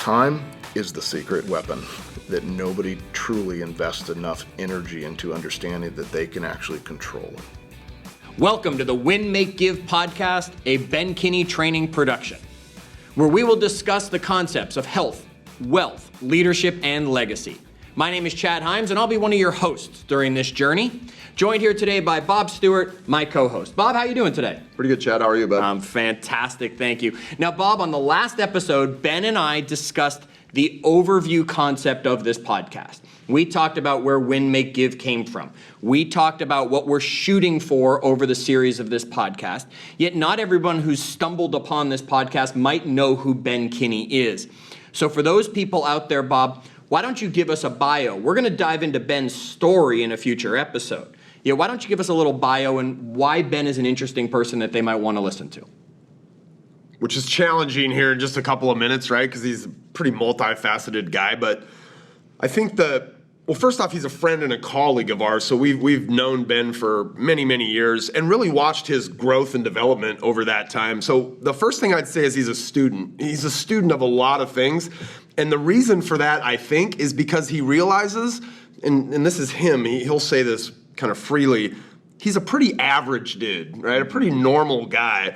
Time is the secret weapon that nobody truly invests enough energy into understanding that they can actually control. Welcome to the Win, Make, Give podcast, a Ben Kinney training production, where we will discuss the concepts of health, wealth, leadership, and legacy. My name is Chad Himes, and I'll be one of your hosts during this journey. Joined here today by Bob Stewart, my co-host. Bob, how you doing today? Pretty good, Chad. How are you, bud? I'm fantastic, thank you. Now, Bob, on the last episode, Ben and I discussed the overview concept of this podcast. We talked about where Win, Make, Give came from. We talked about what we're shooting for over the series of this podcast. Yet not everyone who's stumbled upon this podcast might know who Ben Kinney is. So for those people out there, Bob, why don't you give us a bio? We're going to dive into Ben's story in a future episode. Yeah, why don't you give us a little bio and why Ben is an interesting person that they might want to listen to? Which is challenging here in just a couple of minutes, right? Because he's a pretty multifaceted guy. But I think first off, he's a friend and a colleague of ours. So we've known Ben for many, many years and really watched his growth and development over that time. So the first thing I'd say is he's a student. He's a student of a lot of things. And the reason for that, I think, is because he realizes, and this is him, he'll say this kind of freely, he's a pretty average dude, right? A pretty normal guy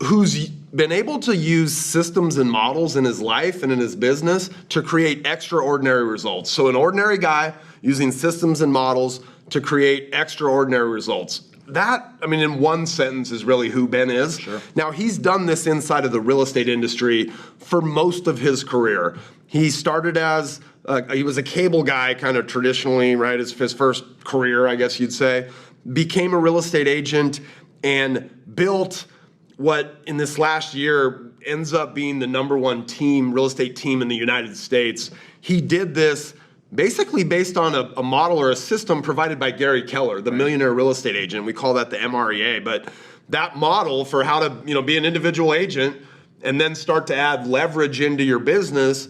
who's been able to use systems and models in his life and in his business to create extraordinary results. So an ordinary guy using systems and models to create extraordinary results. That, I mean, in one sentence is really who Ben is. Sure. Now, he's done this inside of the real estate industry for most of his career. He started as, he was a cable guy kind of traditionally, right? His first career, I guess you'd say. Became a real estate agent and built what in this last year ends up being the number one real estate team in the United States. He did this basically based on a model or a system provided by Gary Keller, the millionaire real estate agent. We call that the MREA. But that model for how to be an individual agent and then start to add leverage into your business,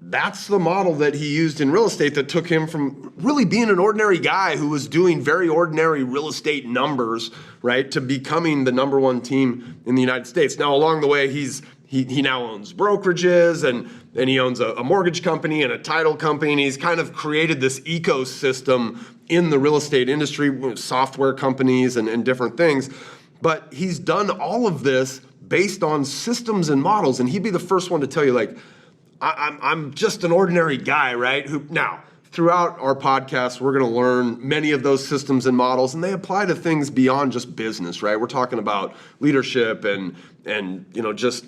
that's the model that he used in real estate that took him from really being an ordinary guy who was doing very ordinary real estate numbers, right, to becoming the number one team in the United States. Now, along the way, he now owns brokerages and he owns a mortgage company and a title company, and he's kind of created this ecosystem in the real estate industry with software companies and different things. But he's done all of this based on systems and models, and he'd be the first one to tell you, like, I'm just an ordinary guy, right? Now, throughout our podcast, we're going to learn many of those systems and models, and they apply to things beyond just business, right? We're talking about leadership and just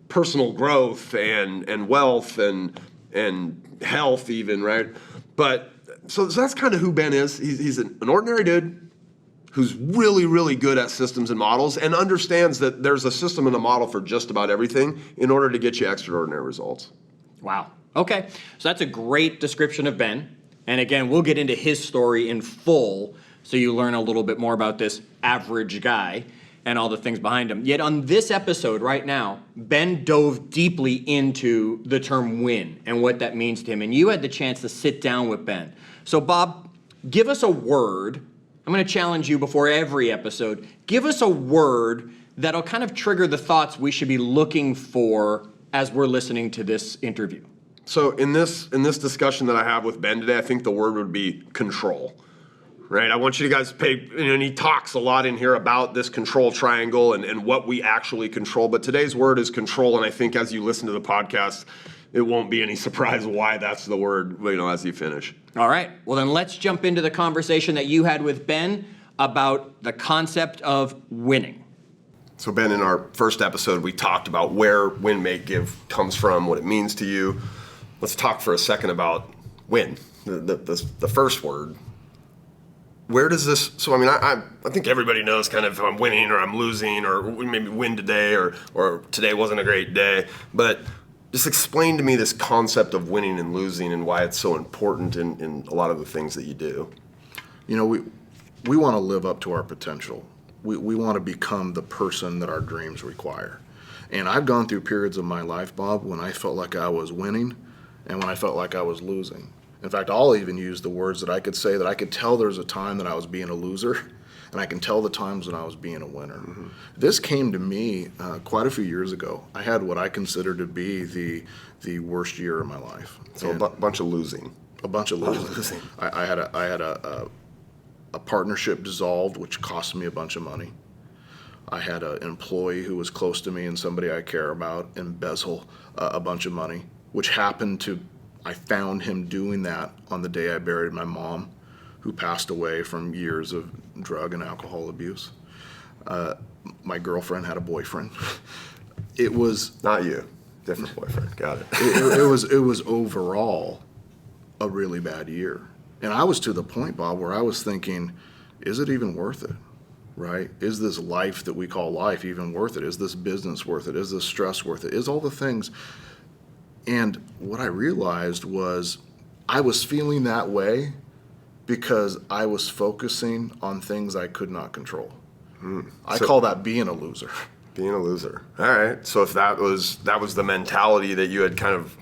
personal growth and wealth and health even, right? But so that's kind of who Ben is. He's an ordinary dude who's really, really good at systems and models and understands that there's a system and a model for just about everything in order to get you extraordinary results. Wow. Okay. So that's a great description of Ben. And again, we'll get into his story in full so you learn a little bit more about this average guy and all the things behind him. Yet on this episode right now, Ben dove deeply into the term win and what that means to him. And you had the chance to sit down with Ben. So Bob, give us a word. I'm going to challenge you before every episode. Give us a word that'll kind of trigger the thoughts we should be looking for as we're listening to this interview. So in this discussion that I have with Ben today, I think the word would be control, right? I want you guys to pay, and he talks a lot in here about this control triangle and what we actually control, but today's word is control, and I think as you listen to the podcast, it won't be any surprise why that's the word, as you finish. All right, well then let's jump into the conversation that you had with Ben about the concept of winning. So Ben, in our first episode, we talked about where win, make, give comes from, what it means to you. Let's talk for a second about win, the first word. Where does this, so I mean, I think everybody knows kind of if I'm winning or I'm losing or we maybe win today or today wasn't a great day. But just explain to me this concept of winning and losing and why it's so important in a lot of the things that you do. We want to live up to our potential. We want to become the person that our dreams require. And I've gone through periods of my life, Bob, when I felt like I was winning and when I felt like I was losing. In fact, I'll even use the words that I could say that I could tell there's a time that I was being a loser and I can tell the times when I was being a winner. This came to me quite a few years ago. I had what I consider to be the worst year of my life. So bunch of losing. A bunch of losing. I had a partnership dissolved, which cost me a bunch of money. I had an employee who was close to me and somebody I care about embezzle a bunch of money, which happened to, I found him doing that on the day I buried my mom, who passed away from years of drug and alcohol abuse. My girlfriend had a boyfriend. It was Not you. Different boyfriend. Got it. it was overall a really bad year. And I was to the point, Bob, where I was thinking, is it even worth it? Right? Is this life that we call life even worth it? Is this business worth it? Is this stress worth it? Is all the things? And what I realized was I was feeling that way because I was focusing on things I could not control. I call that being a loser. Being a loser. All right. So if that was the mentality that you had kind of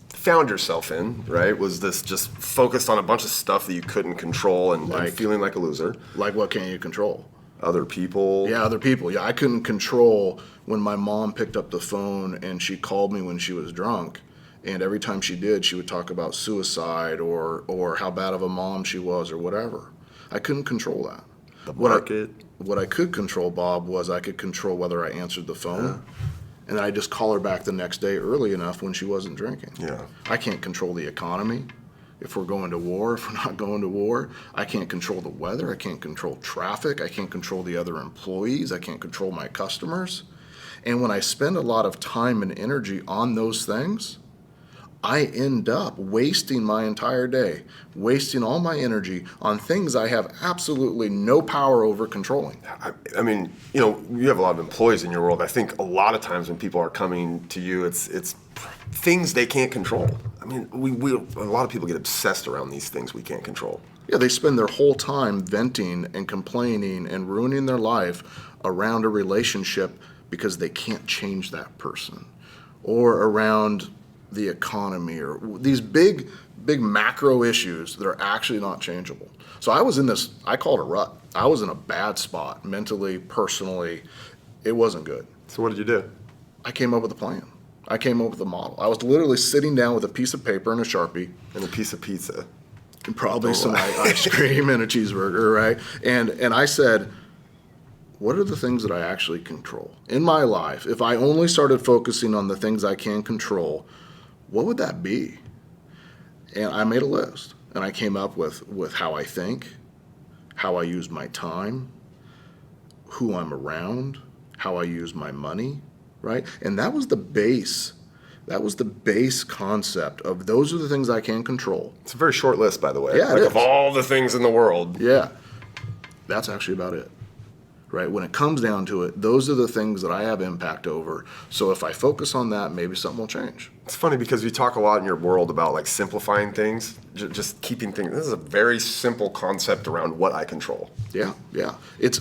found yourself in, right? Was this just focused on a bunch of stuff that you couldn't control and feeling like a loser? Like, what can't you control? Other people. Yeah, other people. Yeah, I couldn't control when my mom picked up the phone and she called me when she was drunk. And every time she did, she would talk about suicide or how bad of a mom she was or whatever. I couldn't control that. The market. What I could control, Bob, was I could control whether I answered the phone. And I just call her back the next day early enough when she wasn't drinking. Yeah. I can't control the economy. If we're going to war, if we're not going to war, I can't control the weather. I can't control traffic. I can't control the other employees. I can't control my customers. And when I spend a lot of time and energy on those things, I end up wasting my entire day, wasting all my energy on things I have absolutely no power over controlling. I mean, you have a lot of employees in your world. I think a lot of times when people are coming to you, it's things they can't control. I mean, a lot of people get obsessed around these things we can't control. Yeah, they spend their whole time venting and complaining and ruining their life around a relationship because they can't change that person, or around the economy, or these big macro issues that are actually not changeable. So I was in this, I call it a rut. I was in a bad spot mentally, personally. It wasn't good. So what did you do? I came up with a plan. I came up with a model. I was literally sitting down with a piece of paper and a Sharpie. And a piece of pizza. And probably some ice cream and a cheeseburger, right? And I said, what are the things that I actually control in my life? If I only started focusing on the things I can control, what would that be? And I made a list, and I came up with how I think, how I use my time, who I'm around, how I use my money, right? And that was the base. That was the base concept of those are the things I can control. It's a very short list, by the way. Yeah, it like is. Of all the things in the world. Yeah, that's actually about it. Right? When it comes down to it, those are the things that I have impact over. So if I focus on that, maybe something will change. It's funny because you talk a lot in your world about like simplifying things, just keeping things. This is a very simple concept around what I control. Yeah. It's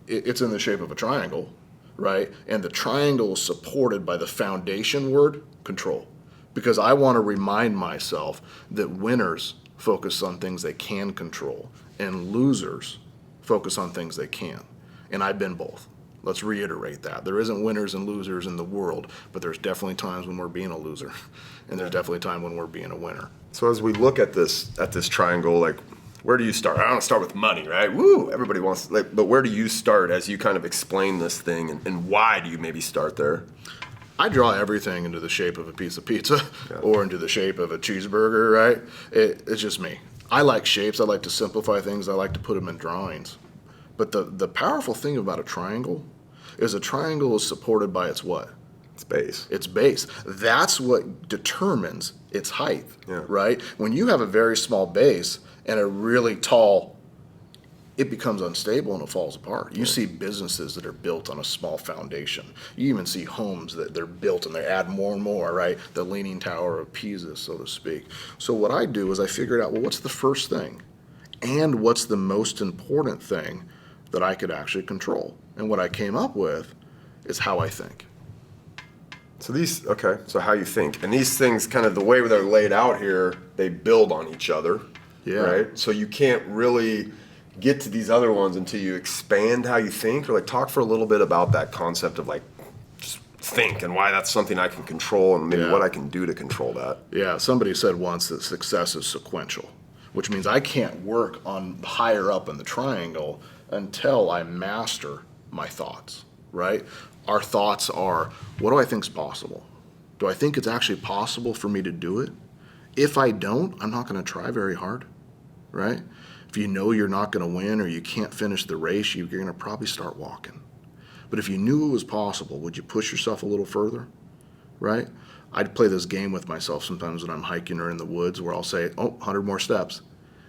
in the shape of a triangle, right? And the triangle is supported by the foundation word, control. Because I want to remind myself that winners focus on things they can control and losers focus on things they can't. And I've been both. Let's reiterate that. There isn't winners and losers in the world, but there's definitely times when we're being a loser, and there's definitely a time when we're being a winner. So as we look at this triangle, like, where do you start? I don't start with money, right? Woo! Everybody wants, but where do you start as you kind of explain this thing, and why do you maybe start there? I draw everything into the shape of a piece of pizza or into the shape of a cheeseburger, right? It's just me. I like shapes. I like to simplify things. I like to put them in drawings. But the powerful thing about a triangle is supported by its what? Its base. Its base. That's what determines its height, right? When you have a very small base and a really tall, it becomes unstable and it falls apart. You see businesses that are built on a small foundation. You even see homes that they're built and they add more and more, right? The Leaning Tower of Pisa, so to speak. So what I do is I figured out, well, what's the first thing? And what's the most important thing that I could actually control? And what I came up with is how I think. So so how you think. And these things, kind of the way they're laid out here, they build on each other, right? So you can't really get to these other ones until you expand how you think? Or like talk for a little bit about that concept of like just think and why that's something I can control and maybe what I can do to control that. Yeah, somebody said once that success is sequential, which means I can't work on higher up in the triangle until I master my thoughts, right? Our thoughts are, what do I think is possible? Do I think it's actually possible for me to do it? If I don't, I'm not going to try very hard, right? If you know you're not going to win or you can't finish the race, you're going to probably start walking. But if you knew it was possible, would you push yourself a little further, right? I'd play this game with myself sometimes when I'm hiking or in the woods where I'll say, 100 more steps.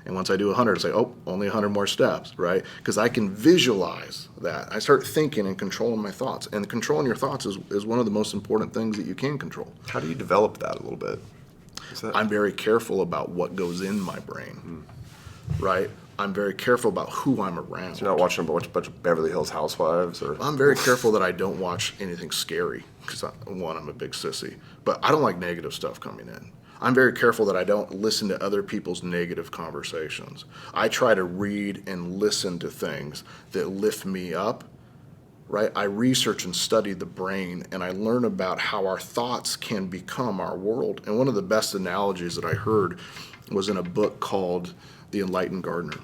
And once I do 100, I say, only 100 more steps, right? Because I can visualize that. I start thinking and controlling my thoughts. And controlling your thoughts is one of the most important things that you can control. How do you develop that a little bit? I'm very careful about what goes in my brain, right? I'm very careful about who I'm around. So you're not watching a bunch of Beverly Hills Housewives? Or I'm very careful that I don't watch anything scary because, one, I'm a big sissy. But I don't like negative stuff coming in. I'm very careful that I don't listen to other people's negative conversations. I try to read and listen to things that lift me up, right? I research and study the brain, and I learn about how our thoughts can become our world. And one of the best analogies that I heard was in a book called The Enlightened Gardener.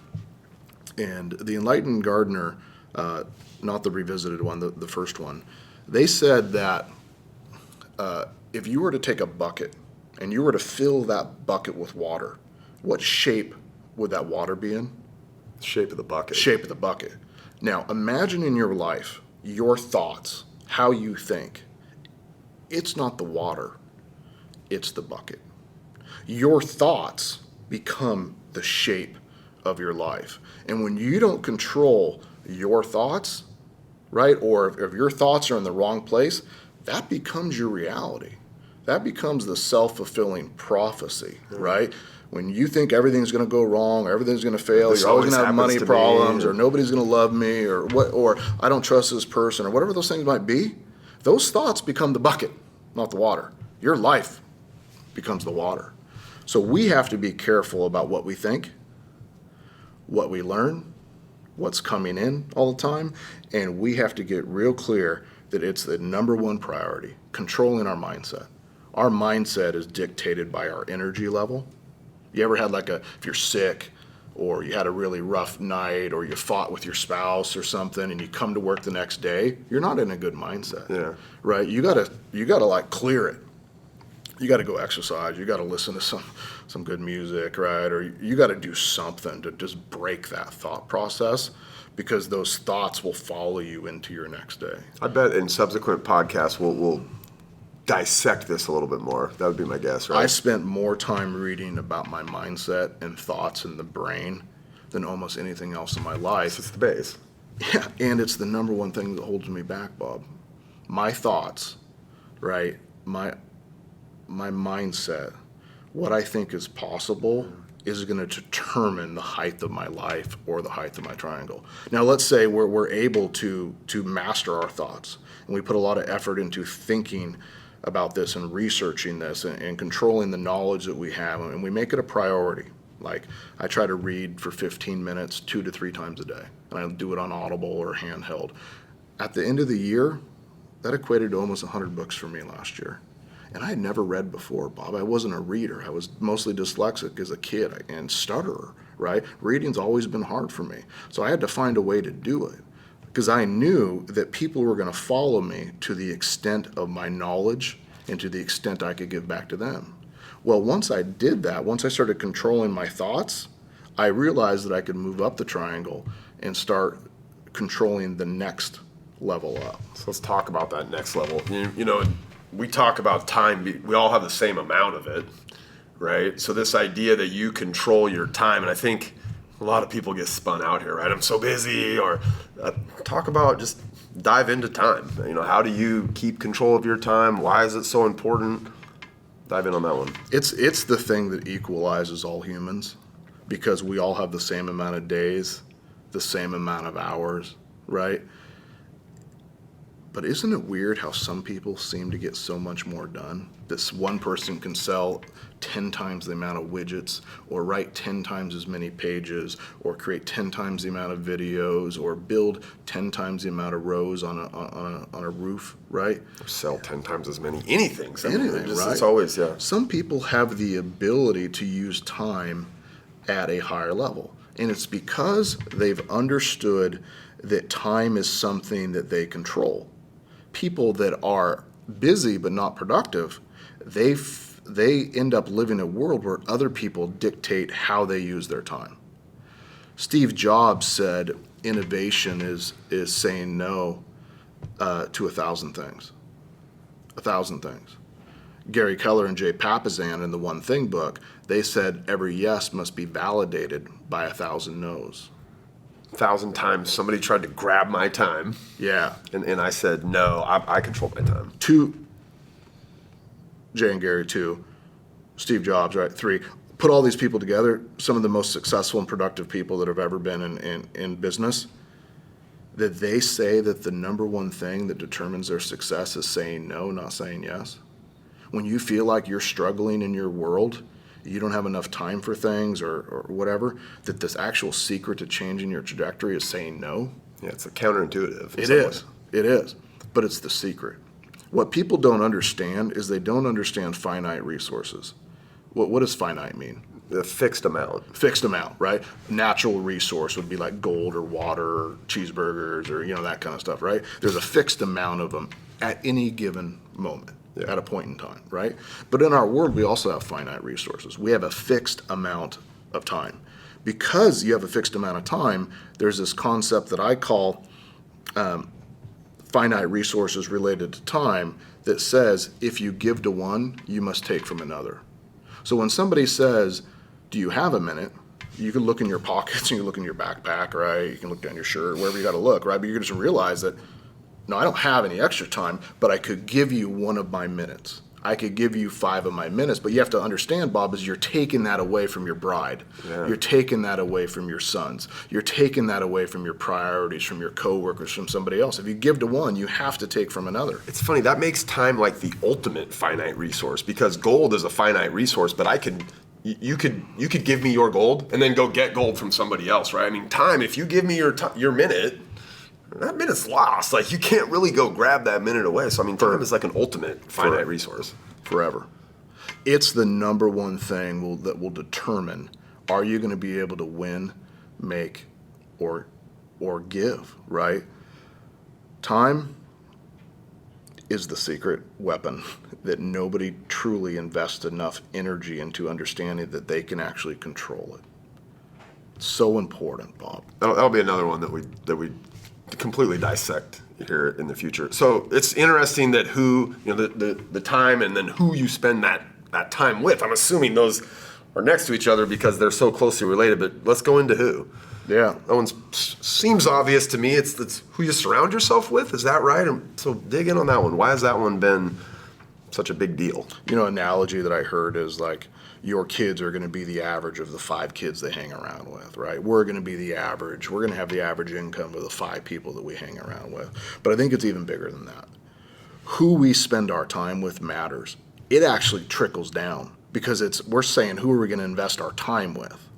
And The Enlightened Gardener, not the revisited one, the first one, they said that if you were to take a bucket and you were to fill that bucket with water, what shape would that water be in? shape of the bucket. Shape of the bucket. Now, imagine in your life, your thoughts, how you think. It's not the water, it's the bucket. Your thoughts become the shape of your life. And when you don't control your thoughts, right, or if your thoughts are in the wrong place, that becomes your reality. That becomes the self-fulfilling prophecy, right? When you think everything's going to go wrong, or everything's going to fail, This you're always always going to have happens money to me, problems, and- or nobody's going to love me, or what, or I don't trust this person, or whatever those things might be, those thoughts become the bucket, not the water. Your life becomes the water. So we have to be careful about what we think, what we learn, what's coming in all the time, and we have to get real clear that it's the number one priority, controlling our mindset. Our mindset is dictated by our energy level. You ever had if you're sick or you had a really rough night or you fought with your spouse or something and you come to work the next day, you're not in a good mindset. Yeah. Right? You gotta clear it. You gotta go exercise. You gotta listen to some good music, right? Or you gotta do something to just break that thought process, because those thoughts will follow you into your next day. I bet in subsequent podcasts we'll dissect this a little bit more. That would be my guess, right? I spent more time reading about my mindset and thoughts in the brain than almost anything else in my life. It's the base. Yeah, and it's the number one thing that holds me back, Bob. My thoughts, right? My mindset, what I think is possible is going to determine the height of my life or the height of my triangle. Now, let's say we're able to master our thoughts, and we put a lot of effort into thinking about this and researching this and controlling the knowledge that we have, and we make it a priority. Like, I try to read for 15 minutes 2 to 3 times a day, and I do it on Audible or handheld. At the end of the year, that equated to almost 100 books for me last year. And I had never read before, Bob. I wasn't a reader. I was mostly dyslexic as a kid and stutterer, right? Reading's always been hard for me. So I had to find a way to do it, because I knew that people were going to follow me to the extent of my knowledge and to the extent I could give back to them. Well, once I did that, once I started controlling my thoughts, I realized that I could move up the triangle and start controlling the next level up. So let's talk about that next level. You know, we talk about time. We all have the same amount of it, right? So this idea that you control your time, and I think a lot of people get spun out here, right? I'm so busy, or talk about, just dive into time. You know, how do you keep control of your time? Why is it so important? Dive in on that one. It's the thing that equalizes all humans, because we all have the same amount of days, the same amount of hours, right? But isn't it weird how some people seem to get so much more done? This one person can sell 10 times the amount of widgets, or write 10 times as many pages, or create 10 times the amount of videos, or build 10 times the amount of rows on a roof, right? Sell 10 times as many anything. Anything, right? It's always, yeah. Some people have the ability to use time at a higher level. And it's because they've understood that time is something that they control. People that are busy but not productive, they end up living a world where other people dictate how they use their time. Steve Jobs said innovation is saying no to 1,000 things. 1,000 things. Gary Keller and Jay Papasan in the One Thing book, they said every yes must be validated by 1,000 no's. 1,000 times somebody tried to grab my time. Yeah. And I said, no, I control my time. 2, Jay and Gary 2, Steve Jobs, right? 3. Put all these people together, some of the most successful and productive people that have ever been in business, that they say that the number one thing that determines their success is saying no, not saying yes. When you feel like you're struggling in your world, you don't have enough time for things or whatever, that this actual secret to changing your trajectory is saying no. Yeah, it's counterintuitive. It is. It is. But it's the secret. What people don't understand is they don't understand finite resources. What does finite mean? A fixed amount. Fixed amount, right? Natural resource would be like gold or water or cheeseburgers or, that kind of stuff, right? There's a fixed amount of them at any given moment. Yeah. At a point in time, right? But in our world, we also have finite resources. We have a fixed amount of time. Because you have a fixed amount of time, there's this concept that I call finite resources related to time that says if you give to one, you must take from another. So when somebody says, do you have a minute? You can look in your pockets, you can look in your backpack, right? You can look down your shirt, wherever you got to look, right? But you're going to realize that, no, I don't have any extra time, but I could give you 1 of my minutes. I could give you 5 of my minutes, but you have to understand, Bob, is you're taking that away from your bride. Yeah. You're taking that away from your sons. You're taking that away from your priorities, from your coworkers, from somebody else. If you give to one, you have to take from another. It's funny, that makes time like the ultimate finite resource, because gold is a finite resource, but you could give me your gold and then go get gold from somebody else, right? I mean, time, if you give me your minute, that minute's lost. Like, you can't really go grab that minute away. So, I mean, time is like an ultimate finite resource. Forever. It's the number one thing that will determine, are you going to be able to win, make, or give, right? Time is the secret weapon that nobody truly invests enough energy into understanding that they can actually control it. It's so important, Bob. That'll be another one that we completely dissect here in the future. So it's interesting that the time and then who you spend that time with. I'm assuming those are next to each other because they're so closely related, but let's go into who. Yeah. That one seems obvious to me. It's who you surround yourself with. Is that right? So dig in on that one. Why has that one been such a big deal? Analogy that I heard is like, your kids are going to be the average of the 5 kids they hang around with, right? We're going to be the average. We're going to have the average income of the 5 people that we hang around with. But I think it's even bigger than that. Who we spend our time with matters. It actually trickles down because we're saying who are we going to invest our time with,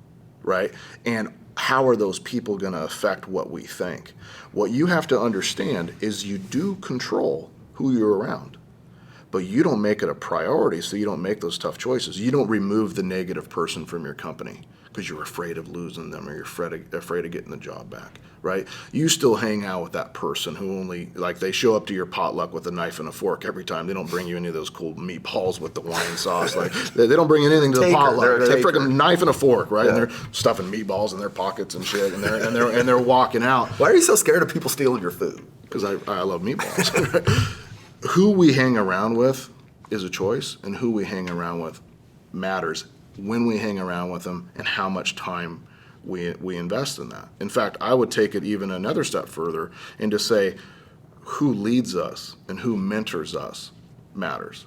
right? And how are those people going to affect what we think? What you have to understand is you do control who you're around. But you don't make it a priority, so you don't make those tough choices. You don't remove the negative person from your company because you're afraid of losing them or you're afraid of getting the job back, right? You still hang out with that person who only, like, they show up to your potluck with a knife and a fork every time. They don't bring you any of those cool meatballs with the wine sauce. Like, they don't bring anything to the potluck. They're a freaking knife and a fork, right? Yeah. And they're stuffing meatballs in their pockets and shit, and they're walking out. Why are you so scared of people stealing your food? Because I love meatballs. Who we hang around with is a choice, and who we hang around with matters when we hang around with them and how much time we invest in that. In fact, I would take it even another step further and to say who leads us and who mentors us matters.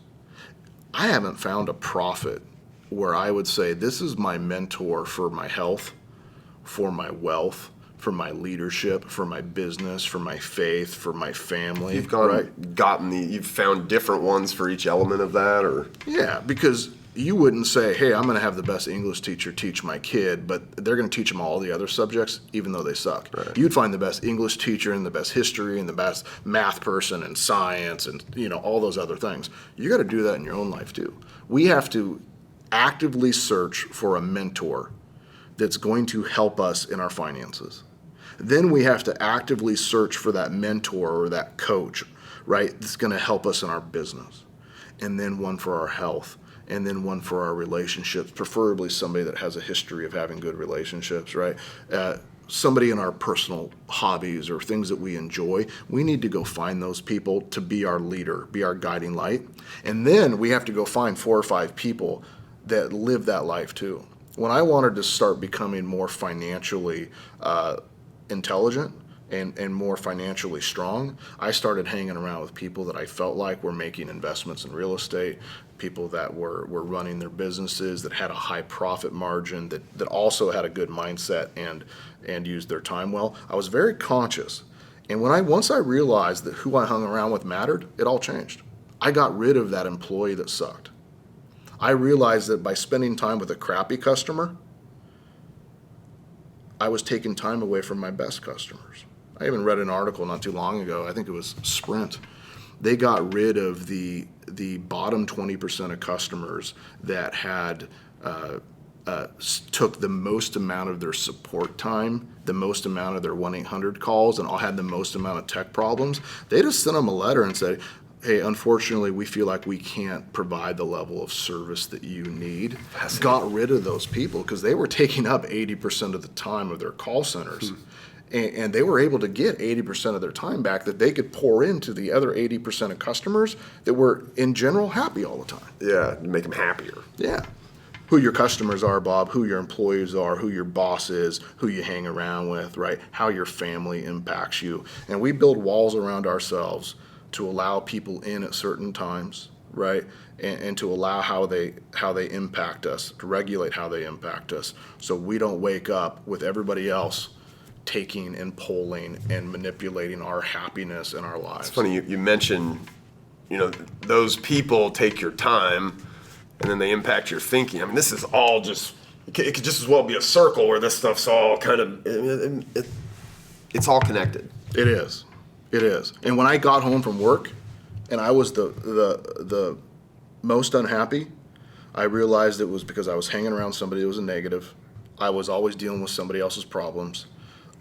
I haven't found a prophet where I would say this is my mentor for my health, for my wealth, for my leadership, for my business, for my faith, for my family. You've right? you've found different ones for each element of that, or? Yeah, because you wouldn't say, hey, I'm going to have the best English teacher teach my kid, but they're going to teach them all the other subjects, even though they suck. Right. You'd find the best English teacher and the best history and the best math person and science and, all those other things. You got to do that in your own life too. We have to actively search for a mentor that's going to help us in our finances. Then we have to actively search for that mentor or that coach, right, that's going to help us in our business. And then one for our health, and then one for our relationships, preferably somebody that has a history of having good relationships, right? Somebody in our personal hobbies or things that we enjoy. We need to go find those people to be our leader, be our guiding light. And then we have to go find 4 or 5 people that live that life too. When I wanted to start becoming more financially intelligent and more financially strong, I started hanging around with people that I felt like were making investments in real estate, people that were running their businesses, that had a high profit margin, that also had a good mindset and used their time well. I was very conscious. And once I realized that who I hung around with mattered, it all changed. I got rid of that employee that sucked. I realized that by spending time with a crappy customer, I was taking time away from my best customers. I even read an article not too long ago, I think it was Sprint. They got rid of the bottom 20% of customers that had took the most amount of their support time, the most amount of their 1-800 calls, and all had the most amount of tech problems. They just sent them a letter and said, hey, unfortunately, we feel like we can't provide the level of service that you need. Got rid of those people because they were taking up 80% of the time of their call centers. And they were able to get 80% of their time back that they could pour into the other 80% of customers that were, in general, happy all the time. Yeah, make them happier. Yeah. Who your customers are, Bob, who your employees are, who your boss is, who you hang around with, right? How your family impacts you. And we build walls around ourselves to allow people in at certain times, right? And to allow how they impact us, to regulate how they impact us, so we don't wake up with everybody else taking and polling and manipulating our happiness in our lives. It's funny, you mentioned, those people take your time and then they impact your thinking. I mean, this is all just, it could just as well be a circle where this stuff's all kind of, it's all connected. It is. It is. And when I got home from work and I was the most unhappy, I realized it was because I was hanging around somebody that was a negative. I was always dealing with somebody else's problems.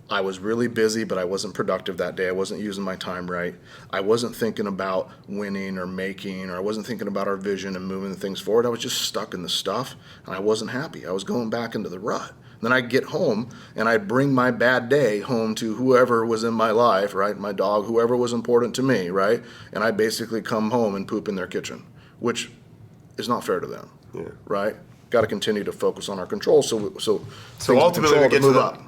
I was really busy, but I wasn't productive that day. I wasn't using my time right. I wasn't thinking about winning or making, or I wasn't thinking about our vision and moving things forward. I was just stuck in the stuff, and I wasn't happy. I was going back into the rut. Then I'd get home, and I'd bring my bad day home to whoever was in my life, right? My dog, whoever was important to me, right? And I basically come home and poop in their kitchen, which is not fair to them, right? Got to continue to focus on our control. So ultimately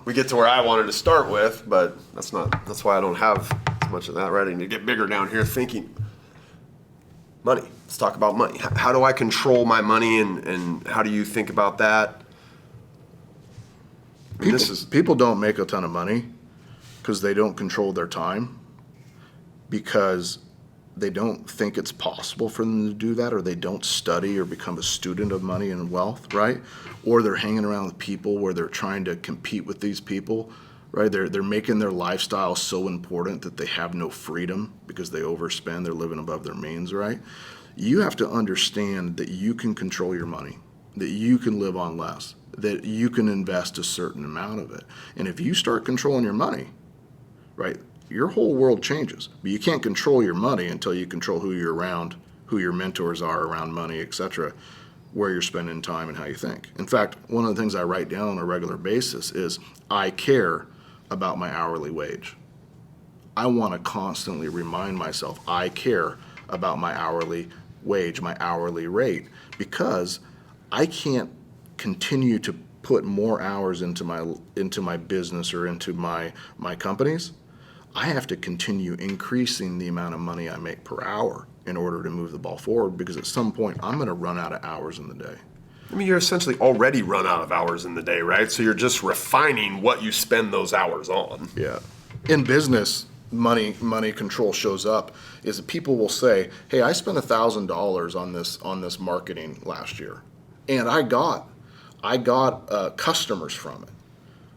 we get to where I wanted to start with, but that's why I don't have as much of that ready to get bigger down here thinking. Money. Let's talk about money. How do I control my money, and how do you think about that? People don't make a ton of money because they don't control their time, because they don't think it's possible for them to do that, or they don't study or become a student of money and wealth, right? Or they're hanging around with people where they're trying to compete with these people, right? They're making their lifestyle so important that they have no freedom because they overspend, they're living above their means, right? You have to understand that you can control your money, that you can live on less, that you can invest a certain amount of it. And if you start controlling your money, right, your whole world changes. But you can't control your money until you control who you're around, who your mentors are around money, etc., where you're spending time and how you think. In fact, one of the things I write down on a regular basis is I care about my hourly wage. I want to constantly remind myself I care about my hourly wage, my hourly rate, because I can't continue to put more hours into my business or into my companies. I have to continue increasing the amount of money I make per hour in order to move the ball forward, because at some point I'm going to run out of hours in the day. I mean, you're essentially already run out of hours in the day, right? So you're just refining what you spend those hours on. Yeah. In business, money control shows up is that people will say, hey, I spent $1,000 on this marketing last year, and I got customers from it,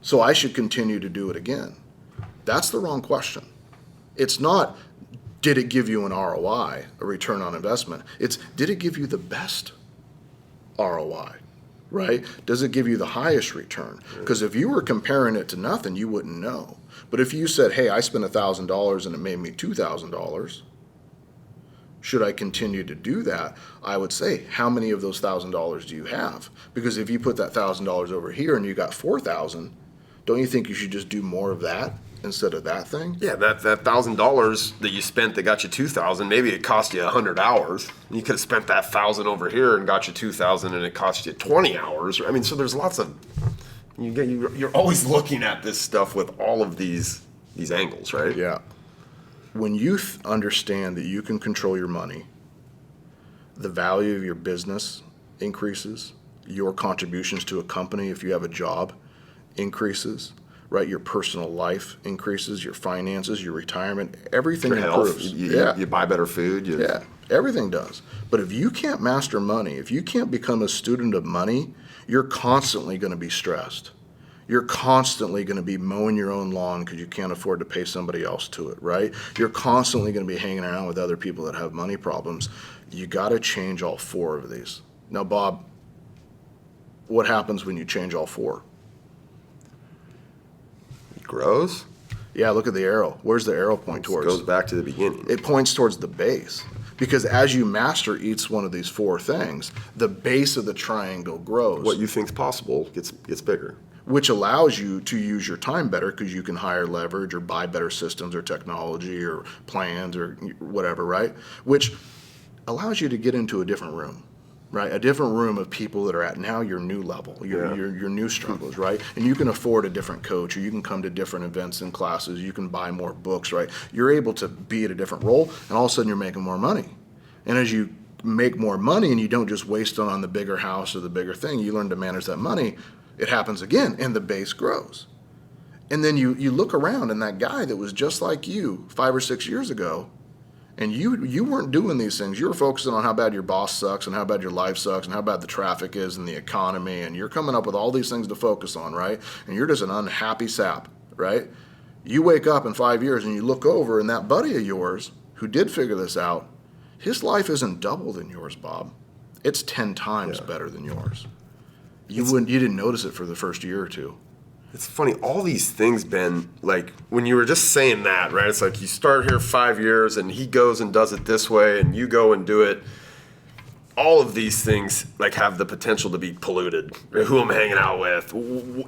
so I should continue to do it again. That's the wrong question. It's not, did it give you an ROI, a return on investment? It's, did it give you the best ROI, right? Does it give you the highest return? Because if you were comparing it to nothing, you wouldn't know. But if you said, hey, I spent $1,000 and it made me $2,000, should I continue to do that? I would say, how many of those $1,000 do you have? Because if you put that $1,000 over here and you got $4,000, don't you think you should just do more of that instead of that thing? Yeah, that $1,000 that you spent that got you $2,000, maybe it cost you 100 hours. You could have spent that $1,000 over here and got you $2,000, and it cost you 20 hours. I mean, so there's lots of you're always looking at this stuff with all of these angles, right? Yeah. When you understand that you can control your money, the value of your business increases, your contributions to a company, if you have a job, increases, right? Your personal life increases, your finances, your retirement, everything Your health, improves. you buy better food. Yeah, everything does. But if you can't master money, if you can't become a student of money, you're constantly going to be stressed. You're constantly going to be mowing your own lawn because you can't afford to pay somebody else to it, right? You're constantly going to be hanging around with other people that have money problems. You got to change all four of these. Now, Bob, what happens when you change all four? It grows. Yeah, look at the arrow. Where's the arrow point It towards? goes back to the beginning. It points towards the base. Because as you master each one of these four things, the base of the triangle grows. What you think's possible gets bigger. Which allows you to use your time better because you can hire leverage or buy better systems or technology or plans or whatever, right? Which allows you to get into a different room, right? A different room of people that are at now your new level, your new struggles, right? And you can afford a different coach, or you can come to different events and classes, you can buy more books, right? You're able to be at a different role, and all of a sudden you're making more money. And as you make more money and you don't just waste it on the bigger house or the bigger thing, you learn to manage that money. It happens again, and the base grows. And then you look around, and that guy that was just like you 5 or 6 years ago, and you weren't doing these things. You were focusing on how bad your boss sucks and how bad your life sucks and how bad the traffic is and the economy, and you're coming up with all these things to focus on, right? And you're just an unhappy sap, right? You wake up in 5 years, and you look over, and that buddy of yours who did figure this out, his life isn't double than yours, Bob. It's 10 times better than yours. You didn't notice it for the first year or two. It's funny, all these things, Ben, like when you were just saying that, right? It's like you start here 5 years and he goes and does it this way and you go and do it. All of these things like have the potential to be polluted. Right? Who I'm hanging out with,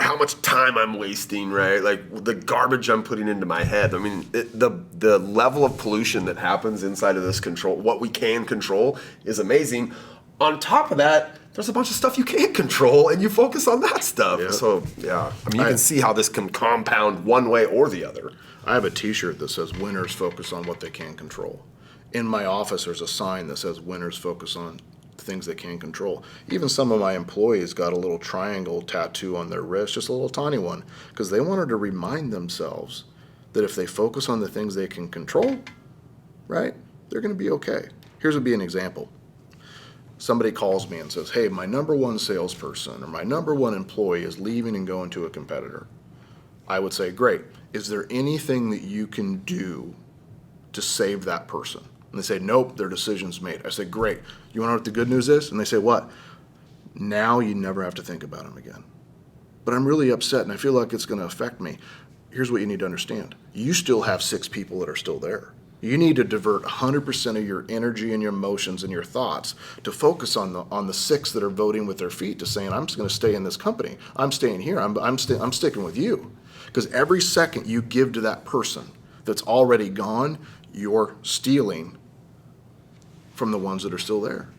how much time I'm wasting, right? Like the garbage I'm putting into my head. I mean, the level of pollution that happens inside of this control, what we can control, is amazing. On top of that, there's a bunch of stuff you can't control, and you focus on that stuff. Yep. So, yeah. I mean, you can see how this can compound one way or the other. I have a T-shirt that says winners focus on what they can control. In my office, there's a sign that says winners focus on things they can control. Even some of my employees got a little triangle tattoo on their wrist, just a little tiny one, because they wanted to remind themselves that if they focus on the things they can control, right, they're going to be okay. Here's would be an example. Somebody calls me and says, hey, my number one salesperson or my number one employee is leaving and going to a competitor. I would say, great. Is there anything that you can do to save that person? And they say, nope, their decision's made. I say, great. You want to know what the good news is? And they say, what? Now you never have to think about him again. But I'm really upset and I feel like it's going to affect me. Here's what you need to understand. You still have 6 people that are still there. You need to divert 100% of your energy and your emotions and your thoughts to focus on the 6 that are voting with their feet to saying, I'm just going to stay in this company. I'm staying here. I'm sticking with you. Because every second you give to that person that's already gone, you're stealing from the ones that are still there.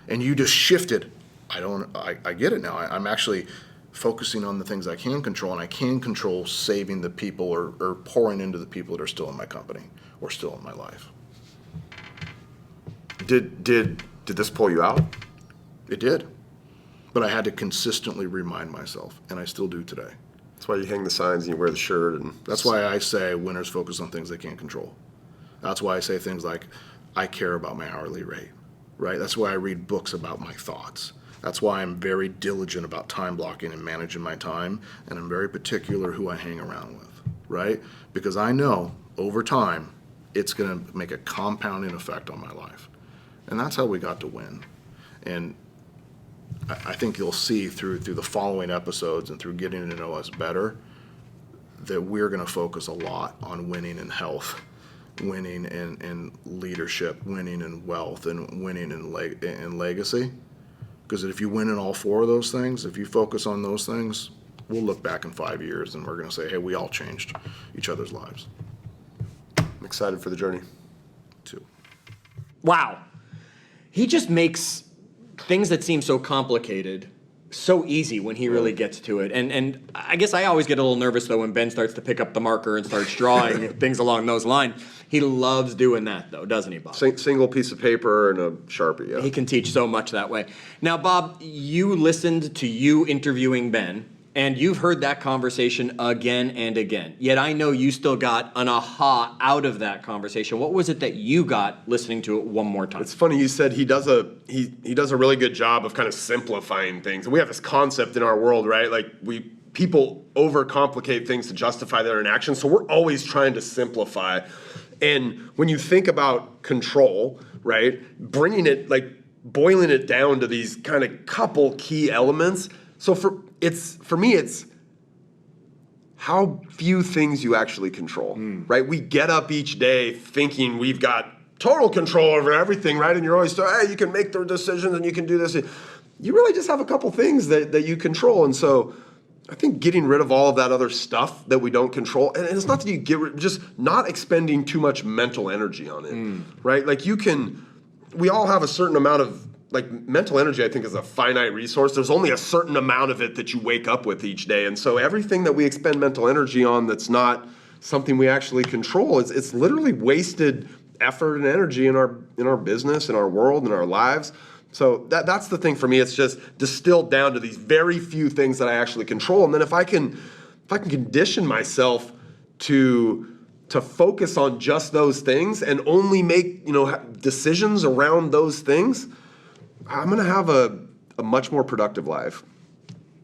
And you just shifted. I get it now. I'm actually focusing on the things I can control, and I can control saving the people or pouring into the people that are still in my company or still in my life. Did this pull you out? It did. but I had to consistently remind myself, and I still do today. That's why you hang the signs and you wear the shirt. And That's why I say winners focus on things they can't control. That's why I say things like, I care about my hourly rate, right? That's why I read books about my thoughts. That's why I'm very diligent about time blocking and managing my time, and I'm very particular who I hang around with, right? Because I know over time, it's going to make a compounding effect on my life. And that's how we got to win. And I think you'll see through the following episodes and through getting to know us better that we're going to focus a lot on winning in health, winning in leadership, winning in wealth, and winning in legacy. Because if you win in all four of those things, if you focus on those things, we'll look back in 5 years and we're going to say, hey, we all changed each other's lives. I'm excited for the journey. Too. Wow. He just makes things that seem so complicated so easy when he really gets to it. And I guess I always get a little nervous, though, when Ben starts to pick up the marker and starts drawing things along those lines. He loves doing that, though, doesn't he, Bob? Single piece of paper and a Sharpie, yeah. He can teach so much that way. Now, Bob, you listened to you interviewing Ben, and you've heard that conversation again and again. Yet I know you still got an aha out of that conversation. What was it that you got listening to it one more time? It's funny you said he does a really good job of kind of simplifying things. And we have this concept in our world, right? Like people overcomplicate things to justify their inaction. So we're always trying to simplify. And when you think about control, right, bringing it, like boiling it down to these kind of couple key elements. So for me, it's how few things you actually control, right? We get up each day thinking we've got total control over everything, right? And you're always hey, you can make the decisions and you can do this. You really just have a couple things that you control. And so I think getting rid of all of that other stuff that we don't control, and it's not that you get rid, just not expending too much mental energy on it, right? Like we all have a certain amount of, like mental energy, I think, is a finite resource. There's only a certain amount of it that you wake up with each day. And so everything that we expend mental energy on that's not something we actually control, it's literally wasted effort and energy in our business, in our world, in our lives. So that's the thing for me. It's just distilled down to these very few things that I actually control. And then if I can condition myself to focus on just those things and only make decisions around those things, I'm going to have a much more productive life.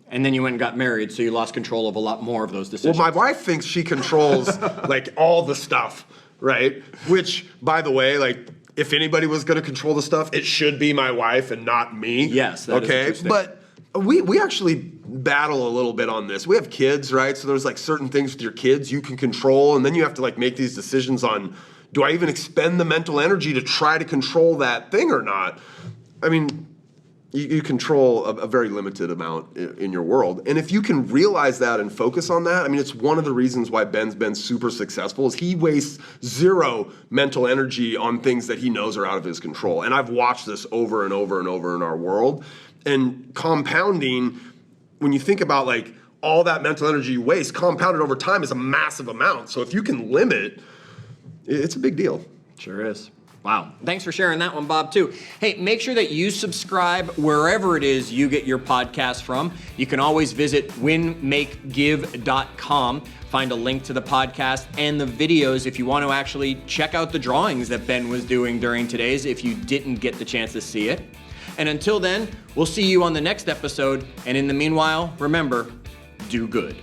And then you went and got married, so you lost control of a lot more of those decisions. Well, my wife thinks she controls like all the stuff, right? Which, by the way, like if anybody was going to control the stuff, it should be my wife and not me. Yes, that is interesting. But we actually battle a little bit on this. We have kids, right? So there's like certain things with your kids you can control, and then you have to like make these decisions on, do I even expend the mental energy to try to control that thing or not? I mean, you control a very limited amount in your world. And if you can realize that and focus on that, I mean, it's one of the reasons why Ben's been super successful is he wastes zero mental energy on things that he knows are out of his control. And I've watched this over and over and over in our world. And compounding, when you think about like all that mental energy you waste, compounded over time is a massive amount. So if you can limit, it's a big deal. Sure is. Wow. Thanks for sharing that one, Bob, too. Hey, make sure that you subscribe wherever it is you get your podcast from. You can always visit winmakegive.com. Find a link to the podcast and the videos if you want to actually check out the drawings that Ben was doing during today's if you didn't get the chance to see it. And until then, we'll see you on the next episode. And in the meanwhile, remember, do good.